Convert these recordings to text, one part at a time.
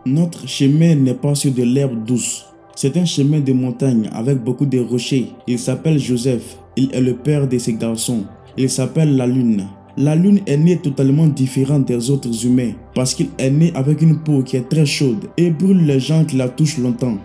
Notre chemin n'est pas sur de l'herbe douce. C'est un chemin de montagne avec beaucoup de rochers. Il s'appelle Joseph. Il est le père de ses garçons. Il s'appelle la lune. La lune est née totalement différente des autres humains parce qu'il est né avec une peau qui est très chaude et brûle les gens qui la touchent longtemps.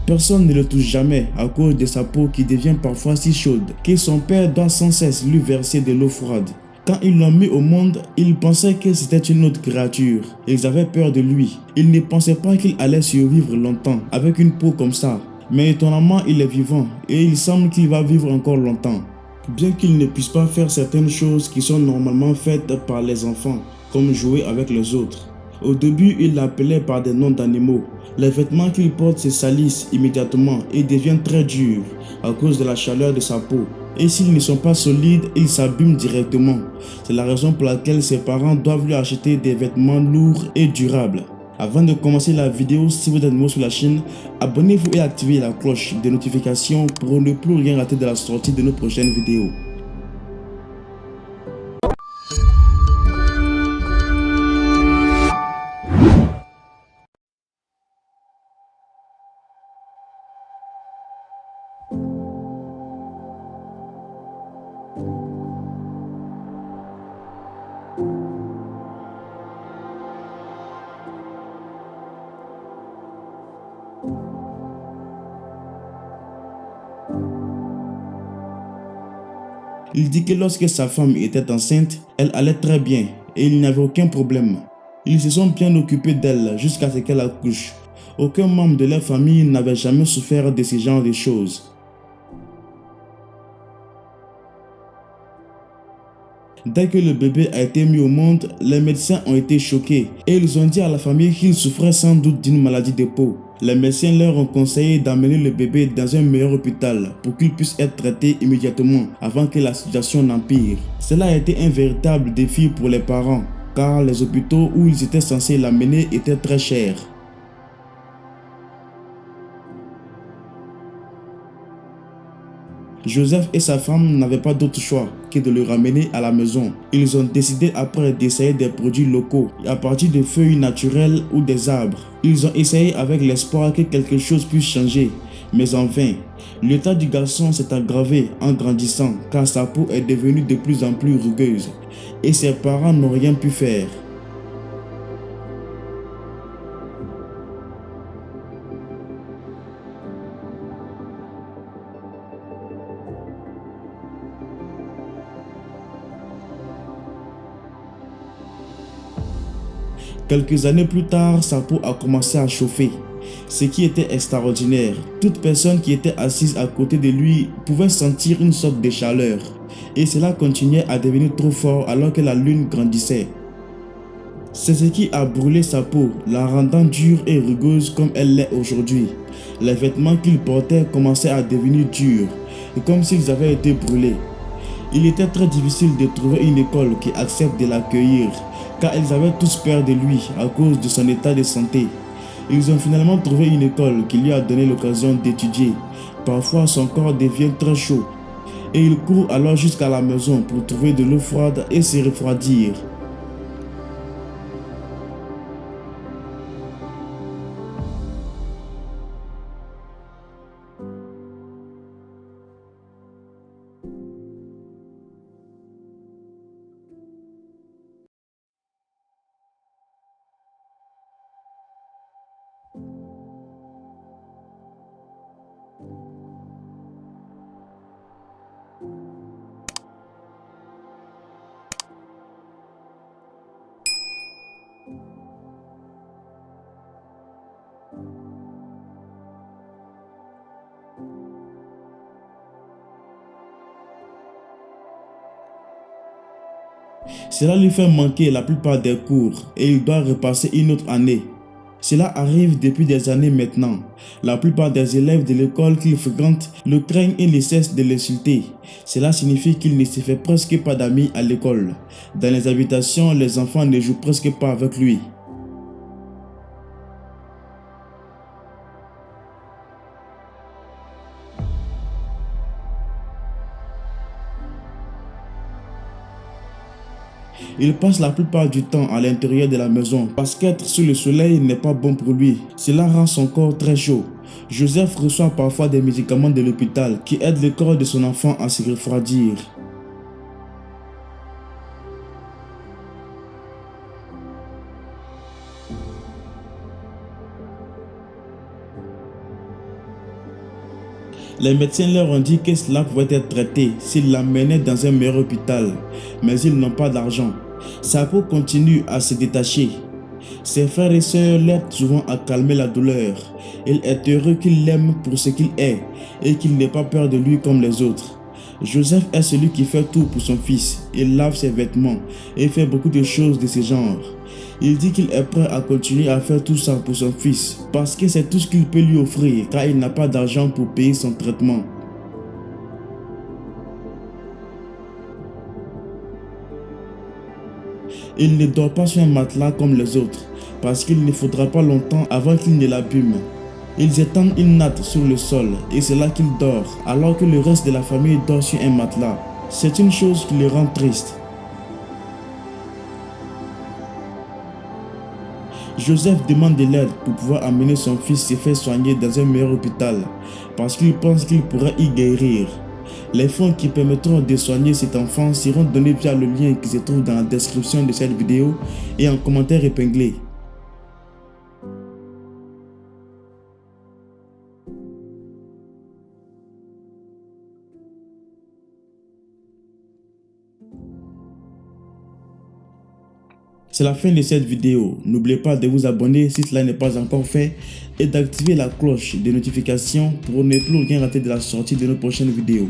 Personne ne le touche jamais à cause de sa peau qui devient parfois si chaude que son père doit sans cesse lui verser de l'eau froide. Quand ils l'ont mis au monde, ils pensaient que c'était une autre créature. Ils avaient peur de lui. Ils ne pensaient pas qu'il allait survivre longtemps avec une peau comme ça. Mais étonnamment, il est vivant et il semble qu'il va vivre encore longtemps. Bien qu'il ne puisse pas faire certaines choses qui sont normalement faites par les enfants, comme jouer avec les autres. Au début, il l'appelait par des noms d'animaux. Les vêtements qu'il porte se salissent immédiatement et deviennent très durs à cause de la chaleur de sa peau. Et s'ils ne sont pas solides, ils s'abîment directement. C'est la raison pour laquelle ses parents doivent lui acheter des vêtements lourds et durables. Avant de commencer la vidéo, si vous êtes nouveau sur la chaîne, abonnez-vous et activez la cloche de notification pour ne plus rien rater de la sortie de nos prochaines vidéos. Il dit que lorsque sa femme était enceinte, elle allait très bien et il n'y avait aucun problème. Ils se sont bien occupés d'elle jusqu'à ce qu'elle accouche. Aucun membre de leur famille n'avait jamais souffert de ce genre de choses. Dès que le bébé a été mis au monde, les médecins ont été choqués et ils ont dit à la famille qu'il souffrait sans doute d'une maladie de peau. Les médecins leur ont conseillé d'amener le bébé dans un meilleur hôpital pour qu'il puisse être traité immédiatement avant que la situation n'empire. Cela a été un véritable défi pour les parents car les hôpitaux où ils étaient censés l'amener étaient très chers. Joseph et sa femme n'avaient pas d'autre choix que de le ramener à la maison. Ils ont décidé après d'essayer des produits locaux à partir de feuilles naturelles ou des arbres. Ils ont essayé avec l'espoir que quelque chose puisse changer, mais en vain. L'état du garçon s'est aggravé en grandissant car sa peau est devenue de plus en plus rugueuse et ses parents n'ont rien pu faire. Quelques années plus tard, sa peau a commencé à chauffer, ce qui était extraordinaire. Toute personne qui était assise à côté de lui pouvait sentir une sorte de chaleur, et cela continuait à devenir trop fort alors que la lune grandissait. C'est ce qui a brûlé sa peau, la rendant dure et rugueuse comme elle l'est aujourd'hui. Les vêtements qu'il portait commençaient à devenir durs, comme s'ils avaient été brûlés. Il était très difficile de trouver une école qui accepte de l'accueillir, car ils avaient tous peur de lui à cause de son état de santé. Ils ont finalement trouvé une école qui lui a donné l'occasion d'étudier. Parfois son corps devient très chaud et il court alors jusqu'à la maison pour trouver de l'eau froide et se refroidir. Cela lui fait manquer la plupart des cours et il doit repasser une autre année. Cela arrive depuis des années maintenant. La plupart des élèves de l'école qu'il fréquente le craignent et ne cessent de l'insulter. Cela signifie qu'il ne se fait presque pas d'amis à l'école. Dans les habitations, les enfants ne jouent presque pas avec lui. Il passe la plupart du temps à l'intérieur de la maison parce qu'être sous le soleil n'est pas bon pour lui. Cela rend son corps très chaud. Joseph reçoit parfois des médicaments de l'hôpital qui aident le corps de son enfant à se refroidir. Les médecins leur ont dit que cela pouvait être traité s'ils l'emmenaient dans un meilleur hôpital, mais ils n'ont pas d'argent. Sa peau continue à se détacher. Ses frères et sœurs l'aident souvent à calmer la douleur. Il est heureux qu'il l'aime pour ce qu'il est et qu'il n'ait pas peur de lui comme les autres. Joseph est celui qui fait tout pour son fils. Il lave ses vêtements et fait beaucoup de choses de ce genre. Il dit qu'il est prêt à continuer à faire tout ça pour son fils parce que c'est tout ce qu'il peut lui offrir car il n'a pas d'argent pour payer son traitement. Il ne dort pas sur un matelas comme les autres parce qu'il ne faudra pas longtemps avant qu'il ne l'abîme. Ils étendent une natte sur le sol et c'est là qu'il dort alors que le reste de la famille dort sur un matelas. C'est une chose qui le rend triste. Joseph demande de l'aide pour pouvoir amener son fils se faire soigner dans un meilleur hôpital parce qu'il pense qu'il pourra y guérir. Les fonds qui permettront de soigner cet enfant seront donnés via le lien qui se trouve dans la description de cette vidéo et en commentaire épinglé. C'est la fin de cette vidéo. N'oubliez pas de vous abonner si cela n'est pas encore fait et d'activer la cloche de notification pour ne plus rien rater de la sortie de nos prochaines vidéos.